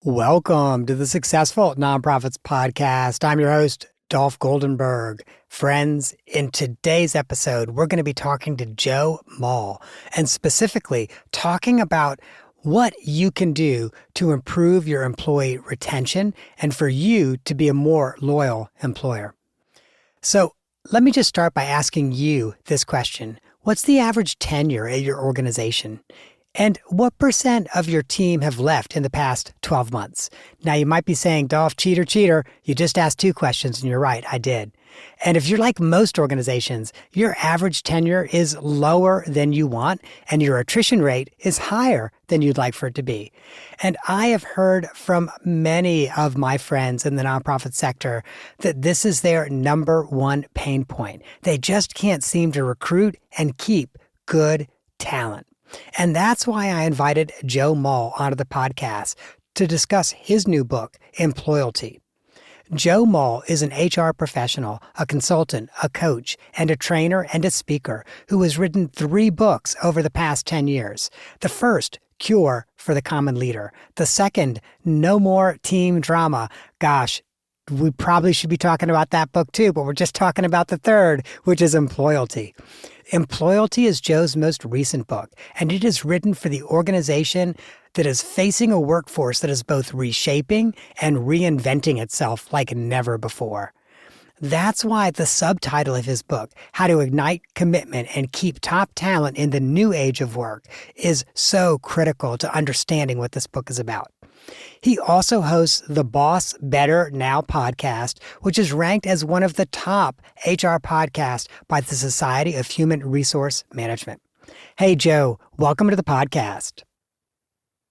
Welcome to the Successful Nonprofits Podcast. I'm your host, Dolph Goldenberg. Friends, in today's episode, we're going to be talking to Joe Mull and specifically talking about what you can do to improve your employee retention and for you to be a more loyal employer. So let me just start by asking you this question. What's the average tenure at your organization? And what percent of your team have left in the past 12 months? Now, you might be saying, Dolph, cheater, cheater. You just asked two questions, and you're right, I did. And if you're like most organizations, your average tenure is lower than you want, and your attrition rate is higher than you'd like for it to be. And I have heard from many of my friends in the nonprofit sector that this is their number one pain point. They just can't seem to recruit and keep good talent. And that's why I invited Joe Mull onto the podcast to discuss his new book, Employalty. Joe Mull is an HR professional, a consultant, a coach, and a trainer and a speaker who has written 3 books over the past 10 years. The first, Cure for the Common Leader. The second, No More Team Drama. Gosh, we probably should be talking about that book too, but we're just talking about the third, which is Employalty. Employalty is Joe's most recent book, and it is written for the organization that is facing a workforce that is both reshaping and reinventing itself like never before. That's why the subtitle of his book, How to Ignite Commitment and Keep Top Talent in the New Age of Work, is so critical to understanding what this book is about. He also hosts the Boss Better Now podcast, which is ranked as one of the top HR podcasts by the Society of Human Resource Management. Hey, Joe, welcome to the podcast.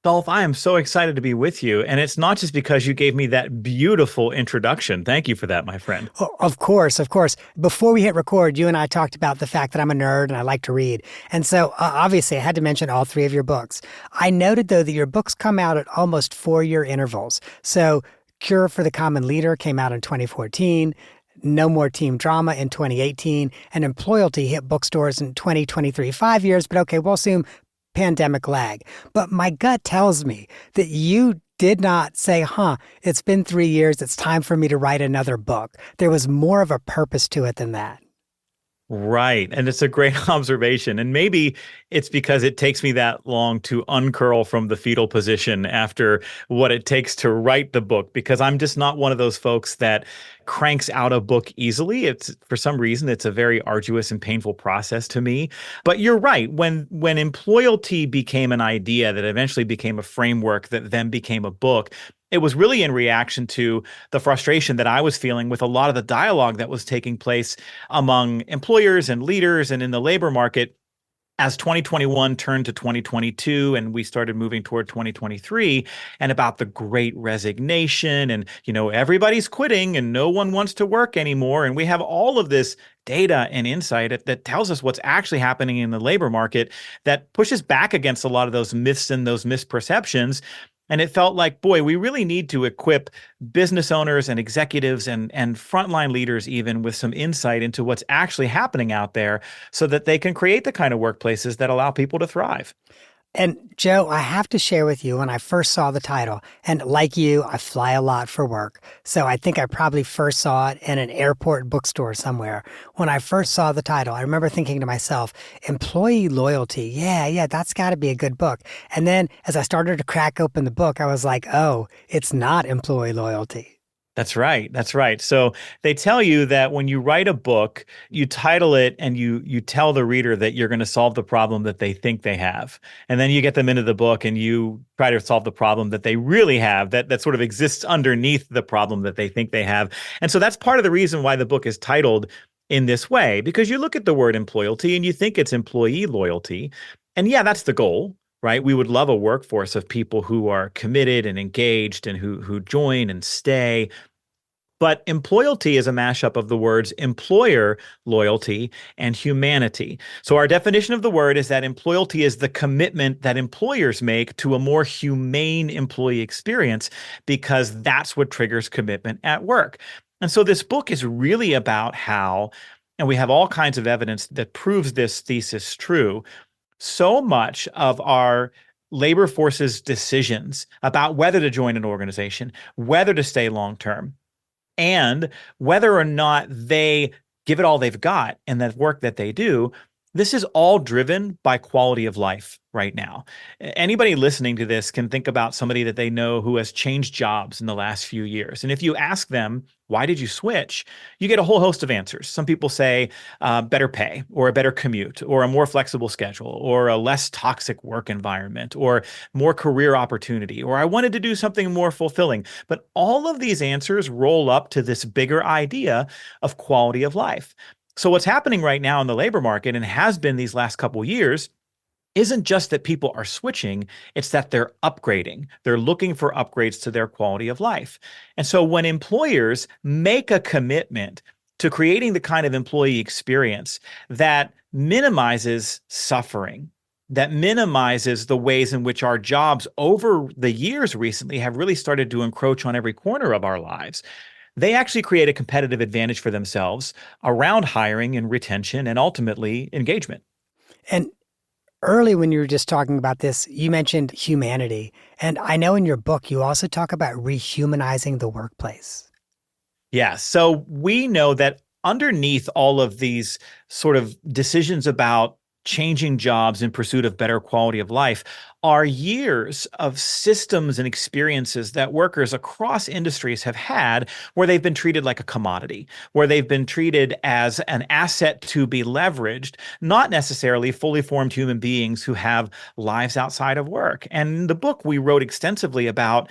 Dolph, I am so excited to be with you. And it's not just because you gave me that beautiful introduction. Thank you for that, my friend. Oh, of course, of course. Before we hit record, you and I talked about the fact that I'm a nerd and I like to read. And so obviously I had to mention all 3 of your books. I noted, though, that your books come out at almost 4-year intervals. So Cure for the Common Leader came out in 2014. No More Team Drama in 2018. And Employalty hit bookstores in 2023. 5 years, but okay, we'll assume pandemic lag. But my gut tells me that you did not say, it's been 3 years. It's time for me to write another book. There was more of a purpose to it than that. Right. And it's a great observation. And maybe it's because it takes me that long to uncurl from the fetal position after what it takes to write the book, because I'm just not one of those folks that cranks out a book easily. It's, for some reason, it's a very arduous and painful process to me. But you're right. When Employalty became an idea that eventually became a framework that then became a book, it was really in reaction to the frustration that I was feeling with a lot of the dialogue that was taking place among employers and leaders and in the labor market as 2021 turned to 2022 and we started moving toward 2023, and about the great resignation and, everybody's quitting and no one wants to work anymore. And we have all of this data and insight that tells us what's actually happening in the labor market that pushes back against a lot of those myths and those misperceptions. And it felt like, boy, we really need to equip business owners and executives and frontline leaders even with some insight into what's actually happening out there so that they can create the kind of workplaces that allow people to thrive. And Joe, I have to share with you when I first saw the title, and like you, I fly a lot for work. So I think I probably first saw it in an airport bookstore somewhere. When I first saw the title, I remember thinking to myself, employee loyalty. Yeah, that's got to be a good book. And then as I started to crack open the book, I was like, oh, it's not employee loyalty. That's right. That's right. So they tell you that when you write a book, you title it and you tell the reader that you're going to solve the problem that they think they have. And then you get them into the book and you try to solve the problem that they really have, that sort of exists underneath the problem that they think they have. And so that's part of the reason why the book is titled in this way, because you look at the word employalty and you think it's employee loyalty. And yeah, that's the goal. Right? We would love a workforce of people who are committed and engaged and who join and stay. But employalty is a mashup of the words employer loyalty and humanity. So our definition of the word is that employalty is the commitment that employers make to a more humane employee experience, because that's what triggers commitment at work. And so this book is really about how, and we have all kinds of evidence that proves this thesis true, so much of our labor force's decisions about whether to join an organization, whether to stay long term, and whether or not they give it all they've got in that work that they do, this is all driven by quality of life right now. Anybody listening to this can think about somebody that they know who has changed jobs in the last few years. And if you ask them, why did you switch? You get a whole host of answers. Some people say better pay, or a better commute, or a more flexible schedule, or a less toxic work environment, or more career opportunity, or I wanted to do something more fulfilling. But all of these answers roll up to this bigger idea of quality of life. So what's happening right now in the labor market, and has been these last couple of years, isn't just that people are switching, it's that they're upgrading. They're looking for upgrades to their quality of life. And so when employers make a commitment to creating the kind of employee experience that minimizes suffering, that minimizes the ways in which our jobs over the years recently have really started to encroach on every corner of our lives, they actually create a competitive advantage for themselves around hiring and retention and ultimately engagement. And early when you were just talking about this, you mentioned humanity. And I know in your book, you also talk about rehumanizing the workplace. Yeah. So we know that underneath all of these sort of decisions about changing jobs in pursuit of better quality of life are years of systems and experiences that workers across industries have had, where they've been treated like a commodity, where they've been treated as an asset to be leveraged, not necessarily fully formed human beings who have lives outside of work. And in the book, we wrote extensively about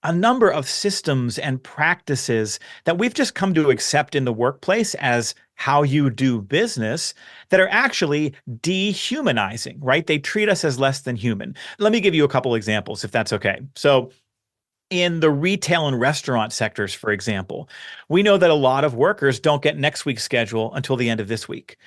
a number of systems and practices that we've just come to accept in the workplace as how you do business that are actually dehumanizing, right? They treat us as less than human. Let me give you a couple examples, if that's okay. So in the retail and restaurant sectors, for example, we know that a lot of workers don't get next week's schedule until the end of this week.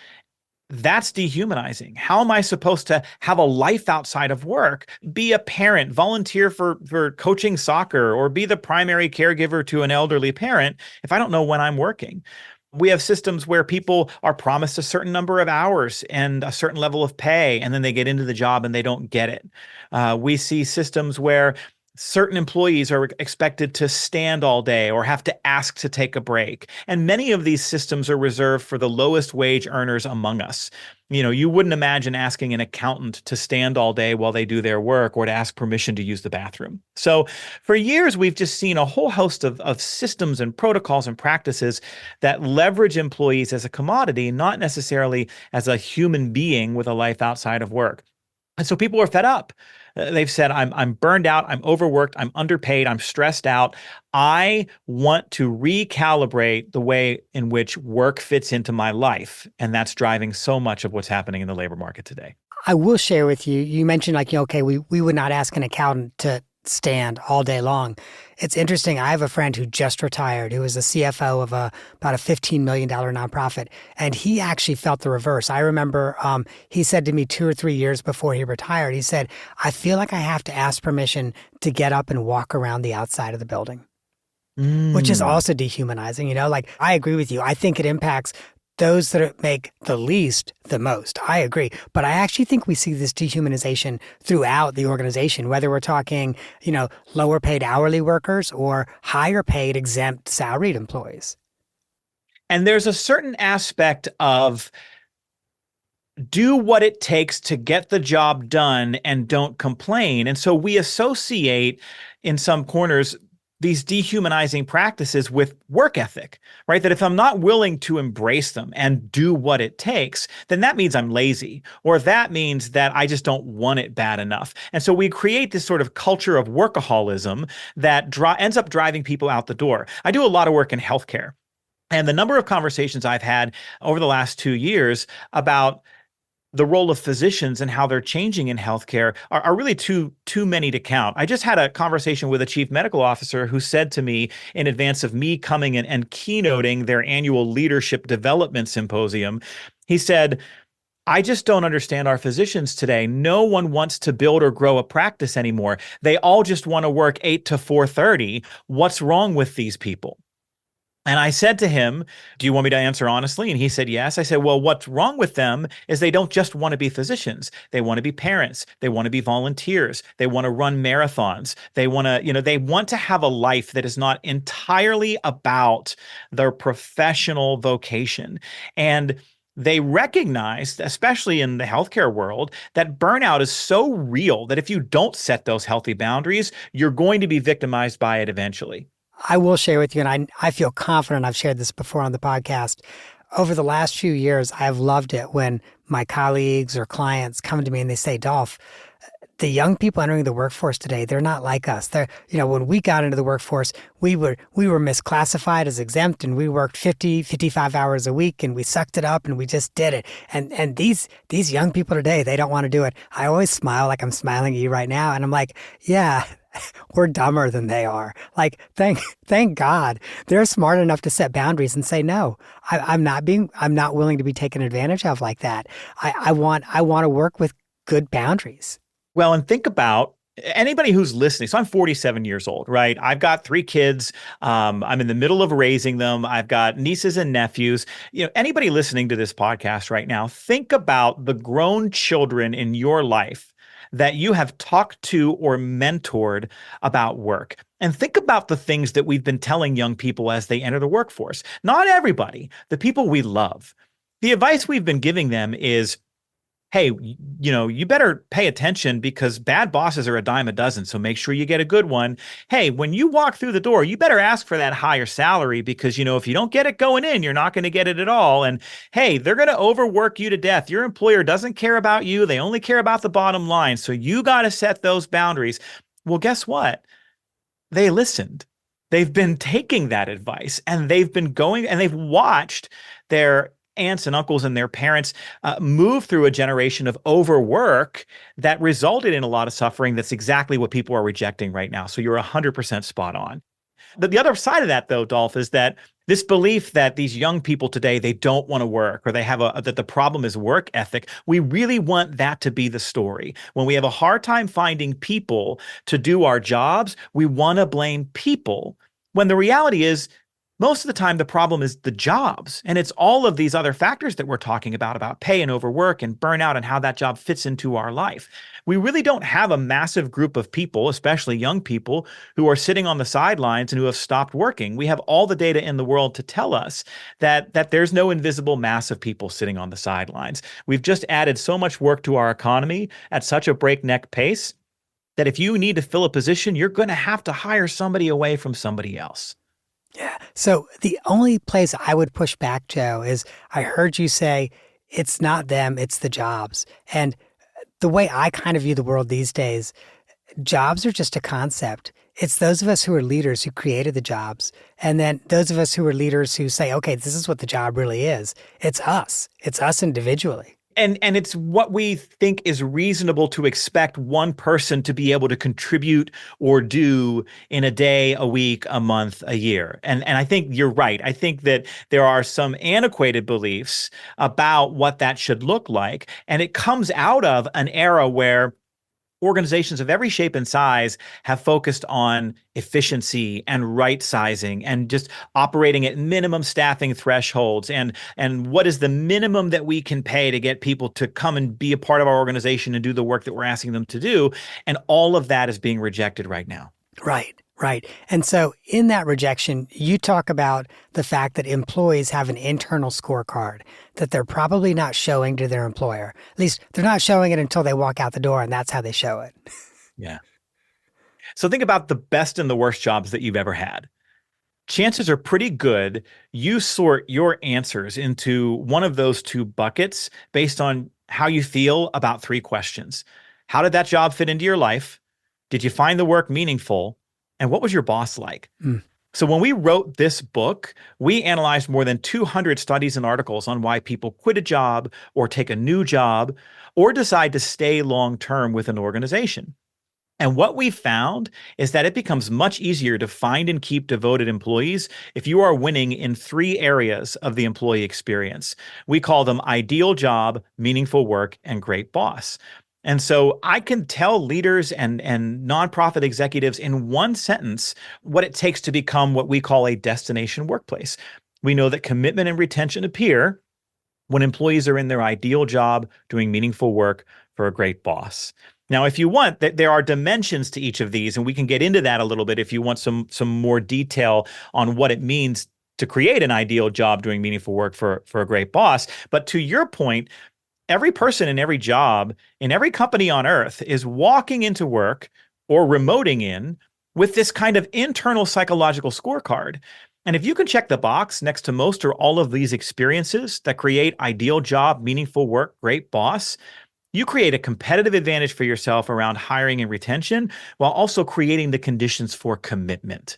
That's dehumanizing. How am I supposed to have a life outside of work, be a parent, volunteer for coaching soccer, or be the primary caregiver to an elderly parent if I don't know when I'm working? We have systems where people are promised a certain number of hours and a certain level of pay, and then they get into the job and they don't get it. We see systems where certain employees are expected to stand all day or have to ask to take a break. And many of these systems are reserved for the lowest wage earners among us. You know, you wouldn't imagine asking an accountant to stand all day while they do their work or to ask permission to use the bathroom. So for years, we've just seen a whole host of systems and protocols and practices that leverage employees as a commodity, not necessarily as a human being with a life outside of work. And so people are fed up. They've said, I'm burned out, I'm overworked, I'm underpaid, I'm stressed out. I want to recalibrate the way in which work fits into my life. And that's driving so much of what's happening in the labor market today. I will share with you, you mentioned like, okay, we would not ask an accountant to stand all day long. It's interesting. I have a friend who just retired, who was the CFO of about a $15 million nonprofit, and he actually felt the reverse. I remember he said to me 2 or 3 years before he retired, he said, I feel like I have to ask permission to get up and walk around the outside of the building, which is also dehumanizing. You know, like I agree with you. I think it impacts those that make the least the most. I agree. But I actually think we see this dehumanization throughout the organization, whether we're talking, you know, lower paid hourly workers or higher paid exempt salaried employees. And there's a certain aspect of do what it takes to get the job done and don't complain. And so we associate in some corners these dehumanizing practices with work ethic, right? That if I'm not willing to embrace them and do what it takes, then that means I'm lazy, or that means that I just don't want it bad enough. And so we create this sort of culture of workaholism that ends up driving people out the door. I do a lot of work in healthcare, and the number of conversations I've had over the last 2 years about the role of physicians and how they're changing in healthcare are really too many to count. I just had a conversation with a chief medical officer who said to me in advance of me coming in and keynoting their annual leadership development symposium, he said, I just don't understand our physicians today. No one wants to build or grow a practice anymore. They all just want to work 8 to 4:30. What's wrong with these people? And I said to him, "Do you want me to answer honestly?" And he said, "Yes." I said, "Well, what's wrong with them is they don't just want to be physicians. They want to be parents. They want to be volunteers. They want to run marathons. They want to, they want to have a life that is not entirely about their professional vocation." And they recognized, especially in the healthcare world, that burnout is so real that if you don't set those healthy boundaries, you're going to be victimized by it eventually. I will share with you, and I feel confident I've shared this before on the podcast. Over the last few years, I've loved it when my colleagues or clients come to me and they say, Dolph, the young people entering the workforce today, they're not like us. When we got into the workforce, we were misclassified as exempt and we worked 50, 55 hours a week and we sucked it up and we just did it. And these young people today, they don't want to do it. I always smile like I'm smiling at you right now. And I'm like, yeah, we're dumber than they are. Like, thank God they're smart enough to set boundaries and say, no, I'm not willing to be taken advantage of like that. I want to work with good boundaries. Well, and think about anybody who's listening. So I'm 47 years old, right? I've got 3 kids. I'm in the middle of raising them. I've got nieces and nephews. Anybody listening to this podcast right now, think about the grown children in your life that you have talked to or mentored about work. And think about the things that we've been telling young people as they enter the workforce. Not everybody, the people we love. The advice we've been giving them is, hey, you better pay attention because bad bosses are a dime a dozen. So make sure you get a good one. Hey, when you walk through the door, you better ask for that higher salary because, if you don't get it going in, you're not going to get it at all. And hey, they're going to overwork you to death. Your employer doesn't care about you. They only care about the bottom line. So you got to set those boundaries. Well, guess what? They listened. They've been taking that advice and they've been going and they've watched their aunts and uncles and their parents move through a generation of overwork that resulted in a lot of suffering. That's exactly what people are rejecting right now. So you're 100% spot on. The other side of that, though, Dolph, is that this belief that these young people today, they don't want to work or they have that the problem is work ethic. We really want that to be the story. When we have a hard time finding people to do our jobs, we want to blame people when the reality is most of the time, the problem is the jobs. And it's all of these other factors that we're talking about pay and overwork and burnout and how that job fits into our life. We really don't have a massive group of people, especially young people, who are sitting on the sidelines and who have stopped working. We have all the data in the world to tell us that there's no invisible mass of people sitting on the sidelines. We've just added so much work to our economy at such a breakneck pace that if you need to fill a position, you're going to have to hire somebody away from somebody else. Yeah. So the only place I would push back, Joe, is I heard you say it's not them, it's the jobs. And the way I kind of view the world these days, jobs are just a concept. It's those of us who are leaders who created the jobs. And then those of us who are leaders who say, okay, this is what the job really is. It's us. It's us individually. And it's what we think is reasonable to expect one person to be able to contribute or do in a day, a week, a month, a year. And I think you're right. I think that there are some antiquated beliefs about what that should look like. And it comes out of an era where organizations of every shape and size have focused on efficiency and right sizing and just operating at minimum staffing thresholds and what is the minimum that we can pay to get people to come and be a part of our organization and do the work that we're asking them to do. And all of that is being rejected right now. Right. And so in that rejection, you talk about the fact that employees have an internal scorecard that they're probably not showing to their employer. At least they're not showing it until they walk out the door, and that's how they show it. Yeah. So think about the best and the worst jobs that you've ever had. Chances are pretty good you sort your answers into one of those 2 buckets based on how you feel about 3 questions. How did that job fit into your life? Did you find the work meaningful? And what was your boss like? So when we wrote this book, we analyzed more than 200 studies and articles on why people quit a job or take a new job or decide to stay long-term with an organization. And what we found is that it becomes much easier to find and keep devoted employees if you are winning in 3 areas of the employee experience. We call them ideal job, meaningful work, and great boss. And so I can tell leaders and nonprofit executives in one sentence what it takes to become what we call a destination workplace. We know that commitment and retention appear when employees are in their ideal job doing meaningful work for a great boss. Now, if you want, there are dimensions to each of these, and we can get into that a little bit if you want some more detail on what it means to create an ideal job doing meaningful work for a great boss. But to your point, every person in every job in every company on earth is walking into work or remoting in with this kind of internal psychological scorecard. And if you can check the box next to most or all of these experiences that create ideal job, meaningful work, great boss, you create a competitive advantage for yourself around hiring and retention while also creating the conditions for commitment.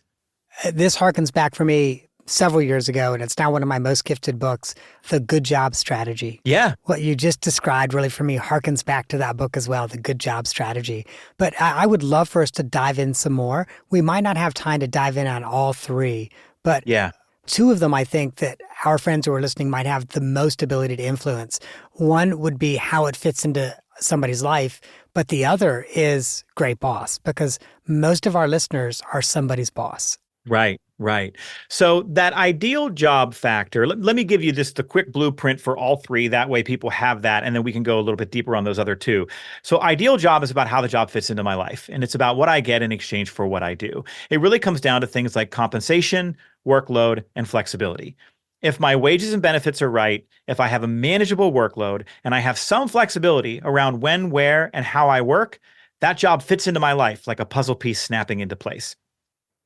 This harkens back for me several years ago, and it's now one of my most gifted books, The Good Job Strategy. Yeah. What you just described really for me harkens back to that book as well, The Good Job Strategy. But I would love for us to dive in some more. We might not have time to dive in on all three, but Yeah. two of them I think that our friends who are listening might have the most ability to influence. One would be how it fits into somebody's life, but the other is great boss, because most of our listeners are somebody's boss. Right, right. So that ideal job factor, let me give you just the quick blueprint for all three. That way people have that, and then we can go a little bit deeper on those other two. So ideal job is about how the job fits into my life, and it's about what I get in exchange for what I do. It really comes down to things like compensation, workload, and flexibility. If my wages and benefits are right, if I have a manageable workload, and I have some flexibility around when, where, and how I work, that job fits into my life like a puzzle piece snapping into place.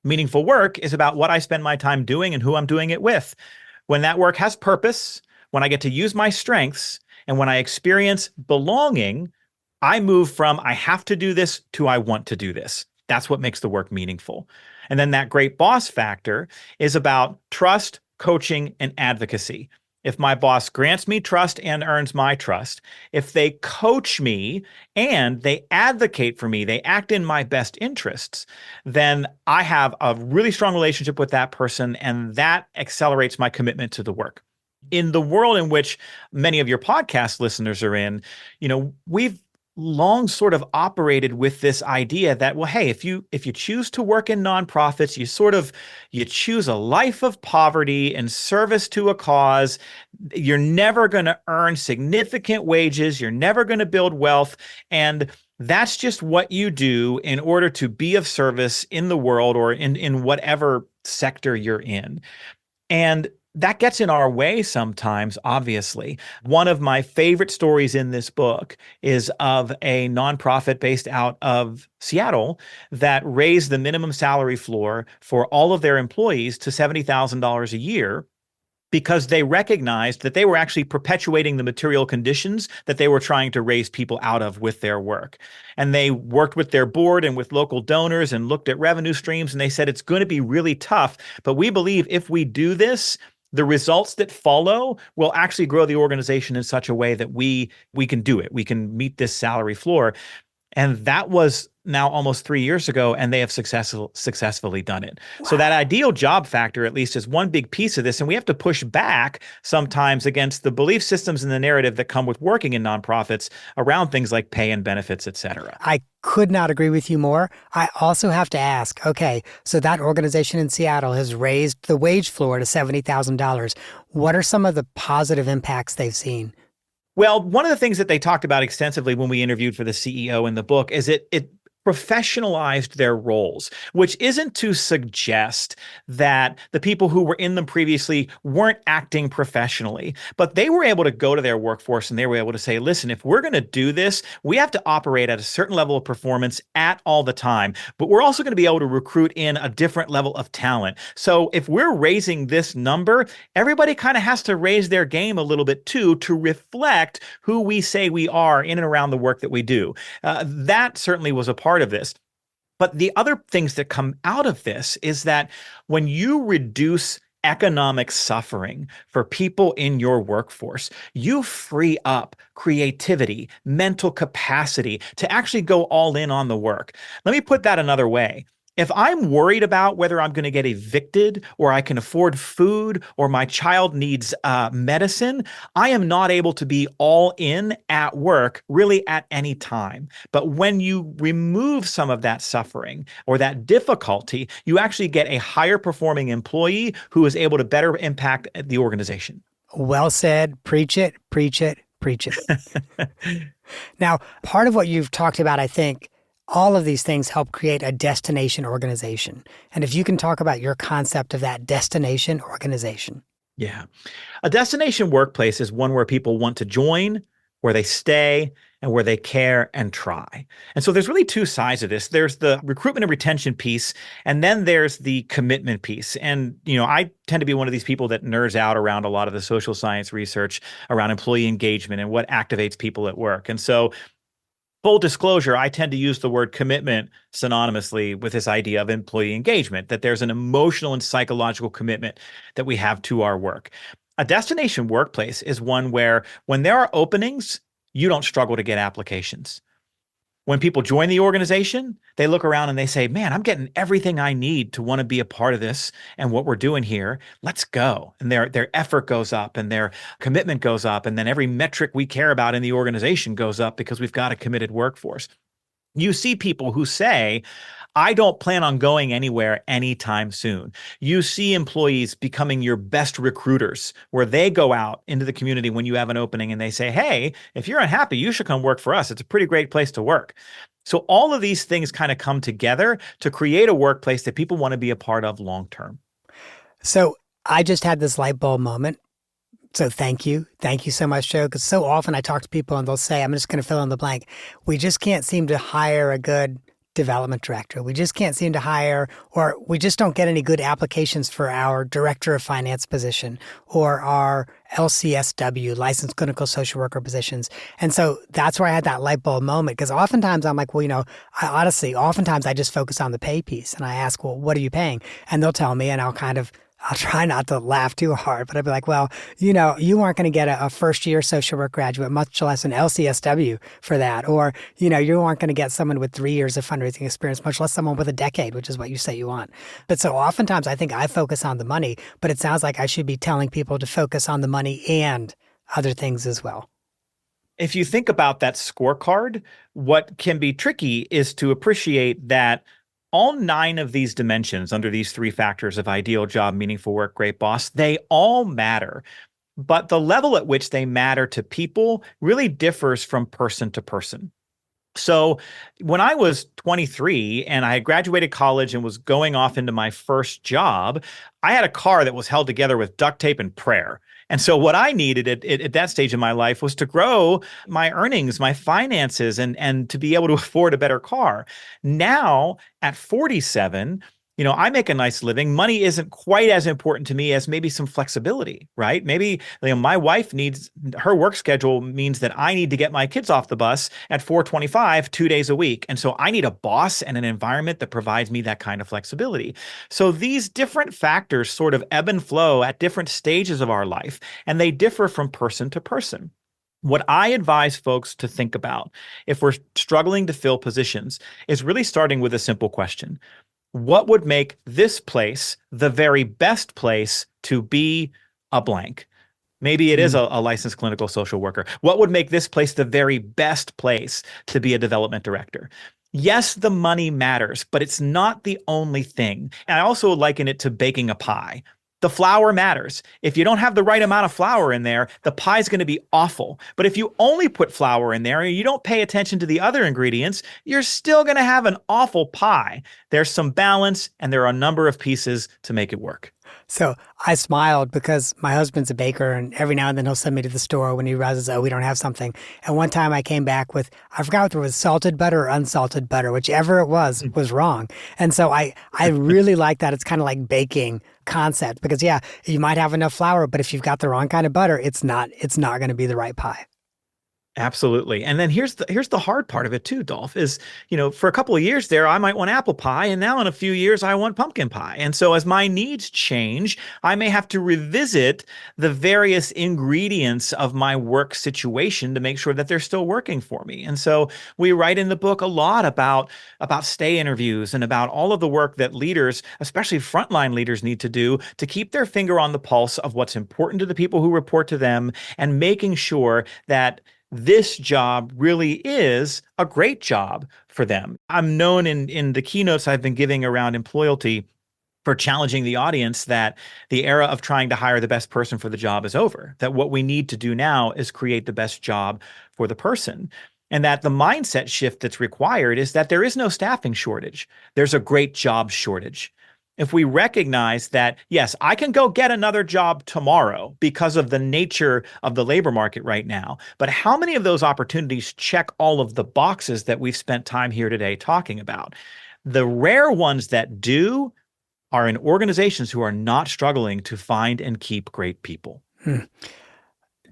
Meaningful work is about what I spend my time doing and who I'm doing it with. When that work has purpose, when I get to use my strengths, and when I experience belonging, I move from I have to do this to I want to do this. That's what makes the work meaningful. And then that great boss factor is about trust, coaching, and advocacy. If my boss grants me trust and earns my trust, if they coach me and they advocate for me, they act in my best interests, then I have a really strong relationship with that person, and that accelerates my commitment to the work. In the world in which many of your podcast listeners are in, we've long sort of operated with this idea that, well, hey, if you choose to work in nonprofits, you choose a life of poverty and service to a cause. You're never going to earn significant wages. You're never going to build wealth. And that's just what you do in order to be of service in the world or in whatever sector you're in. And that gets in our way sometimes, obviously. One of my favorite stories in this book is of a nonprofit based out of Seattle that raised the minimum salary floor for all of their employees to $70,000 a year, because they recognized that they were actually perpetuating the material conditions that they were trying to raise people out of with their work. And they worked with their board and with local donors and looked at revenue streams, and they said, it's going to be really tough, but we believe if we do this, the results that follow will actually grow the organization in such a way that we can do it. We can meet this salary floor. And that was now almost 3 years ago, and they have successfully done it. Wow. So that ideal job factor, at least, is one big piece of this. And we have to push back sometimes against the belief systems and the narrative that come with working in nonprofits around things like pay and benefits, et cetera. I could not agree with you more. I also have to ask, okay, so that organization in Seattle has raised the wage floor to $70,000. What are some of the positive impacts they've seen? Well, one of the things that they talked about extensively when we interviewed for the CEO in the book is it professionalized their roles, which isn't to suggest that the people who were in them previously weren't acting professionally, but they were able to go to their workforce and they were able to say, listen, if we're going to do this, we have to operate at a certain level of performance at all the time, but we're also going to be able to recruit in a different level of talent. So if we're raising this number, everybody kind of has to raise their game a little bit too, to reflect who we say we are in and around the work that we do. That certainly was a part of this. But the other things that come out of this is that when you reduce economic suffering for people in your workforce, you free up creativity, mental capacity to actually go all in on the work. Let me put that another way. If I'm worried about whether I'm going to get evicted or I can afford food or my child needs medicine, I am not able to be all in at work really at any time. But when you remove some of that suffering or that difficulty, you actually get a higher performing employee who is able to better impact the organization. Well said. Preach it, preach it, preach it. Now, part of what you've talked about, I think, all of these things help create a destination organization. And if you can talk about your concept of that destination organization. Yeah. A destination workplace is one where people want to join, where they stay, and where they care and try. And so there's really two sides of this. There's the recruitment and retention piece, and then there's the commitment piece. And, I tend to be one of these people that nerds out around a lot of the social science research around employee engagement and what activates people at work. And so full disclosure, I tend to use the word commitment synonymously with this idea of employee engagement, that there's an emotional and psychological commitment that we have to our work. A destination workplace is one where when there are openings, you don't struggle to get applications. When people join the organization, they look around and they say, man, I'm getting everything I need to want to be a part of this and what we're doing here. Let's go. And their effort goes up and their commitment goes up. And then every metric we care about in the organization goes up because we've got a committed workforce. You see people who say, I don't plan on going anywhere anytime soon. You see employees becoming your best recruiters, where they go out into the community when you have an opening and they say, hey, if you're unhappy, you should come work for us. It's a pretty great place to work. So all of these things kind of come together to create a workplace that people want to be a part of long term. So I just had this light bulb moment. So thank you. Thank you so much, Joe, because so often I talk to people and they'll say, I'm just going to fill in the blank. We just can't seem to hire a good development director. We just can't seem to hire, or we just don't get any good applications for our director of finance position or our LCSW, licensed clinical social worker positions. And so that's where I had that light bulb moment, because oftentimes I'm like, well, oftentimes I just focus on the pay piece and I ask, well, what are you paying? And they'll tell me, and I'll try not to laugh too hard, but I'd be like, well, you aren't going to get a first-year social work graduate, much less an LCSW for that. Or, you aren't going to get someone with 3 years of fundraising experience, much less someone with a decade, which is what you say you want. But so oftentimes I think I focus on the money, but it sounds like I should be telling people to focus on the money and other things as well. If you think about that scorecard, what can be tricky is to appreciate that all 9 of these dimensions under these 3 factors of ideal job, meaningful work, great boss, they all matter. But the level at which they matter to people really differs from person to person. So when I was 23 and I had graduated college and was going off into my first job, I had a car that was held together with duct tape and prayer. And so what I needed at that stage in my life was to grow my earnings, my finances, and to be able to afford a better car. Now at 47, I make a nice living. Money isn't quite as important to me as maybe some flexibility, right? Maybe my wife needs, her work schedule means that I need to get my kids off the bus at 4:25, 2 days a week. And so I need a boss and an environment that provides me that kind of flexibility. So these different factors sort of ebb and flow at different stages of our life, and they differ from person to person. What I advise folks to think about if we're struggling to fill positions is really starting with a simple question. What would make this place the very best place to be a blank? Maybe it is a licensed clinical social worker. What would make this place the very best place to be a development director? Yes, the money matters, but it's not the only thing. And I also liken it to baking a pie. The flour matters. If you don't have the right amount of flour in there, the pie's going to be awful. But if you only put flour in there and you don't pay attention to the other ingredients, you're still going to have an awful pie. There's some balance and there are a number of pieces to make it work. So I smiled because my husband's a baker, and every now and then he'll send me to the store when he realizes, we don't have something. And one time I came back with, I forgot whether it was salted butter or unsalted butter, whichever it was wrong. And so I really like that. It's kind of like baking concept because, you might have enough flour, but if you've got the wrong kind of butter, it's not going to be the right pie. Absolutely. And then here's the hard part of it too, Dolph, is, for a couple of years there, I might want apple pie, and now in a few years I want pumpkin pie. And so as my needs change, I may have to revisit the various ingredients of my work situation to make sure that they're still working for me. And so we write in the book a lot about stay interviews and about all of the work that leaders, especially frontline leaders, need to do to keep their finger on the pulse of what's important to the people who report to them, and making sure that this job really is a great job for them. I'm known in the keynotes I've been giving around Employalty for challenging the audience that the era of trying to hire the best person for the job is over, that what we need to do now is create the best job for the person. And that the mindset shift that's required is that there is no staffing shortage. There's a great job shortage. If we recognize that, yes, I can go get another job tomorrow because of the nature of the labor market right now, but how many of those opportunities check all of the boxes that we've spent time here today talking about? The rare ones that do are in organizations who are not struggling to find and keep great people.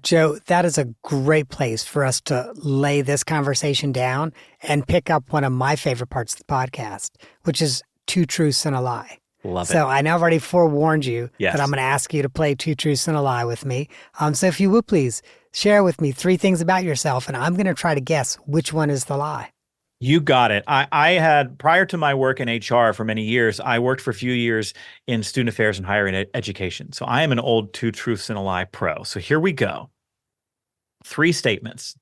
Joe, that is a great place for us to lay this conversation down and pick up one of my favorite parts of the podcast, which is two truths and a lie. Love it. So I know I've already forewarned you Yes. that I'm going to ask you to play two truths and a lie with me. So if you would please share with me three things about yourself, and I'm going to try to guess which one is the lie. You got it. I had, prior to my work in HR for many years, I worked for a few years in student affairs and higher education. So I am an old two truths and a lie pro. So here we go. Three statements.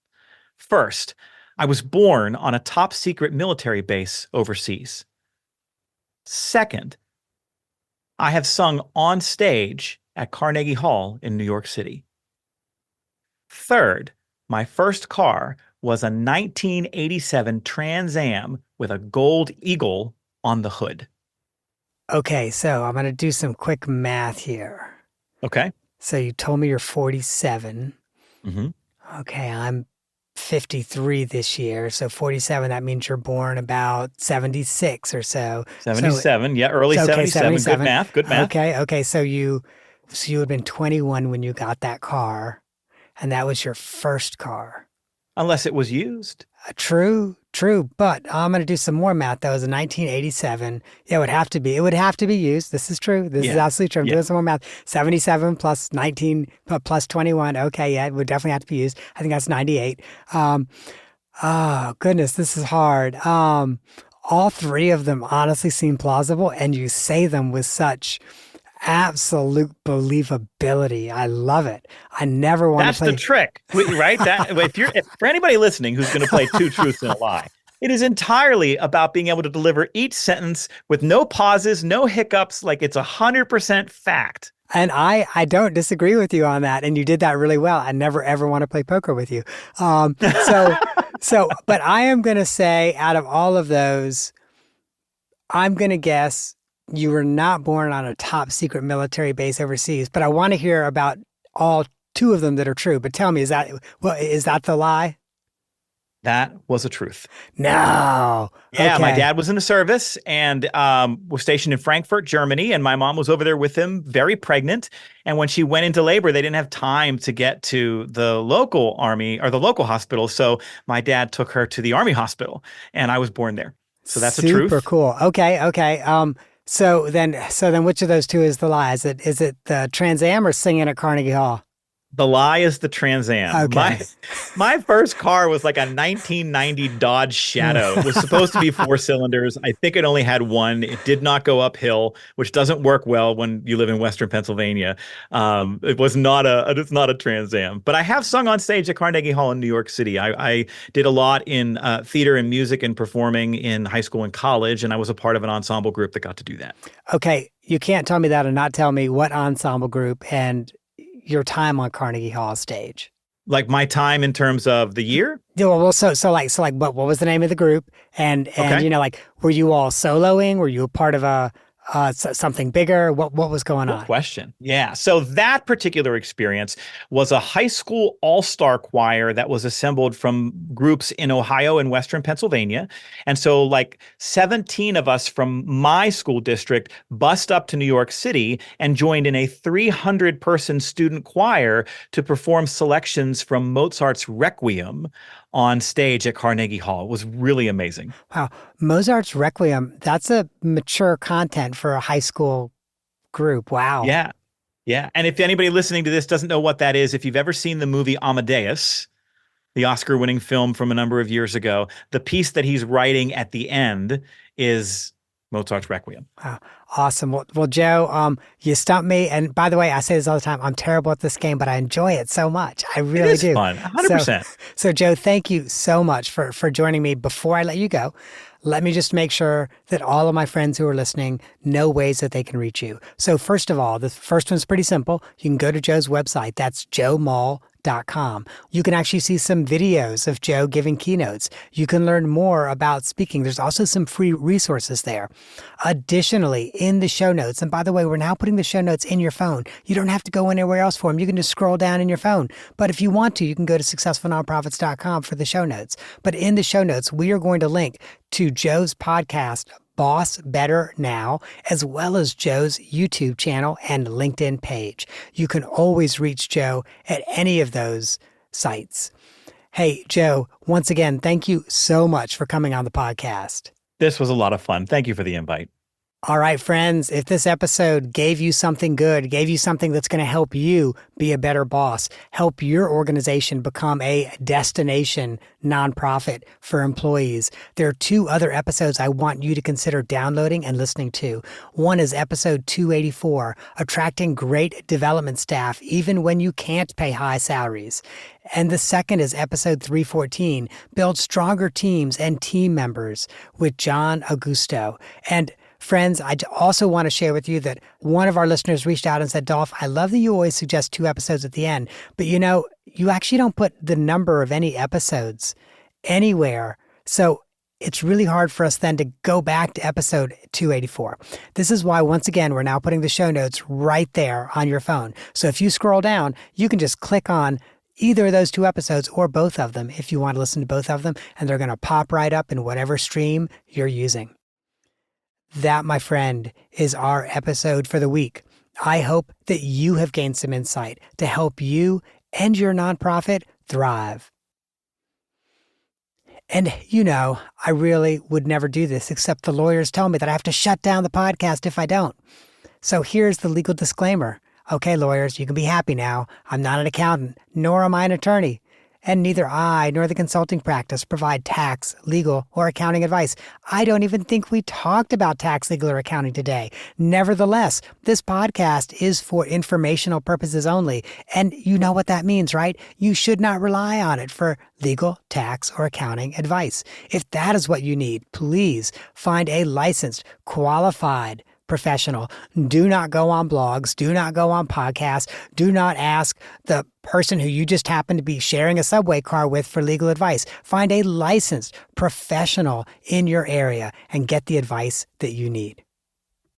First, I was born on a top secret military base overseas. Second, I have sung on stage at Carnegie Hall in New York City. Third, my first car was a 1987 Trans Am with a gold eagle on the hood. Okay, so I'm going to do some quick math here. Okay. So you told me you're 47. Mm-hmm. Okay, I'm 53 this year. So 47, that means you're born about 76 or so. 77, yeah, early So, okay, 77. 77. Good math, good math. Okay. So you had been 21 when you got that car, and that was your first car. Unless it was used. True. But I'm going to do some more math. That was a 1987. Yeah, it would have to be. It would have to be used. This is true. This is absolutely true. I'm doing some more math. 77 plus 19 plus 21. Okay, yeah, it would definitely have to be used. I think that's 98. Oh, goodness, this is hard. All three of them honestly seem plausible, and you say them with such absolute believability. I love it. I never want to play. That's the trick, right? If for anybody listening who's going to play two truths and a lie, it is entirely about being able to deliver each sentence with no pauses, no hiccups, like it's 100% fact. And I don't disagree with you on that. And you did that really well. I never, ever want to play poker with you. But I am going to say out of all of those, I'm going to guess you were not born on a top secret military base overseas, but I want to hear about all two of them that are true. But tell me, is that the lie? That was a truth. No. Yeah, Okay. My dad was in the service and was stationed in Frankfurt, Germany, and my mom was over there with him, very pregnant. And when she went into labor, they didn't have time to get to the local army or the local hospital. So my dad took her to the army hospital, and I was born there. So that's a truth. Super cool. Okay. So then which of those two is the lie? Is it the Trans Am or singing at Carnegie Hall? The lie is the Trans Am. Okay. My first car was like a 1990 Dodge Shadow. It was supposed to be 4 cylinders. I think it only had one. It did not go uphill, which doesn't work well when you live in Western Pennsylvania. It's not a Trans Am. But I have sung on stage at Carnegie Hall in New York City. I did a lot in theater and music and performing in high school and college, and I was a part of an ensemble group that got to do that. Okay, you can't tell me that and not tell me what ensemble group and your time on Carnegie Hall stage. Like my time in terms of the year? Yeah, well, so what was the name of the group? And Okay. were you all soloing? Were you a part of a something bigger? What was going Good on? question. Yeah. So that particular experience was a high school all-star choir that was assembled from groups in Ohio and Western Pennsylvania. And so like 17 of us from my school district bussed up to New York City and joined in a 300-person student choir to perform selections from Mozart's Requiem on stage at Carnegie Hall. It was really amazing. Wow, Mozart's Requiem. That's a mature content for a high school group. Wow. Yeah. Yeah. And if anybody listening to this doesn't know what that is, if you've ever seen the movie Amadeus, the Oscar-winning film from a number of years ago, the piece that he's writing at the end is Mozart's Requiem. Wow. Awesome. Well, Joe, you stumped me. And by the way, I say this all the time. I'm terrible at this game, but I enjoy it so much. I really It is do. fun. 100%. So Joe, thank you so much for joining me. Before I let you go, let me just make sure that all of my friends who are listening know ways that they can reach you. So first of all, the first one's pretty simple. You can go to Joe's website. That's joemull.com. You can actually see some videos of Joe giving keynotes. You can learn more about speaking. There's also some free resources there. Additionally, in the show notes, and by the way, we're now putting the show notes in your phone. You don't have to go anywhere else for them. You can just scroll down in your phone. But if you want to, you can go to successfulnonprofits.com for the show notes. But in the show notes, we are going to link to Joe's podcast, Boss Better Now, as well as Joe's YouTube channel and LinkedIn page. You can always reach Joe at any of those sites. Hey, Joe, once again, thank you so much for coming on the podcast. This was a lot of fun. Thank you for the invite. All right, friends, if this episode gave you something good, gave you something that's going to help you be a better boss, help your organization become a destination nonprofit for employees, there are 2 other episodes I want you to consider downloading and listening to. One is episode 284, Attracting Great Development Staff Even When You Can't Pay High Salaries. And the second is episode 314, Build Stronger Teams and Team Members with John Augusto. And friends, I also want to share with you that one of our listeners reached out and said, Dolph, I love that you always suggest 2 episodes at the end, but you actually don't put the number of any episodes anywhere. So it's really hard for us then to go back to episode 284. This is why, once again, we're now putting the show notes right there on your phone. So if you scroll down, you can just click on either of those 2 episodes or both of them if you want to listen to both of them, and they're going to pop right up in whatever stream you're using. That, my friend, is our episode for the week. I hope that you have gained some insight to help you and your nonprofit thrive. And I really would never do this, except the lawyers tell me that I have to shut down the podcast if I don't. So here's the legal disclaimer. Okay, lawyers, you can be happy now. I'm not an accountant, nor am I an attorney. And neither I nor the consulting practice provide tax, legal, or accounting advice. I don't even think we talked about tax, legal, or accounting today. Nevertheless, this podcast is for informational purposes only. And you know what that means, right? You should not rely on it for legal, tax, or accounting advice. If that is what you need, please find a licensed, qualified professional. Do not go on blogs. Do not go on podcasts. Do not ask the person who you just happen to be sharing a subway car with for legal advice. Find a licensed professional in your area and get the advice that you need.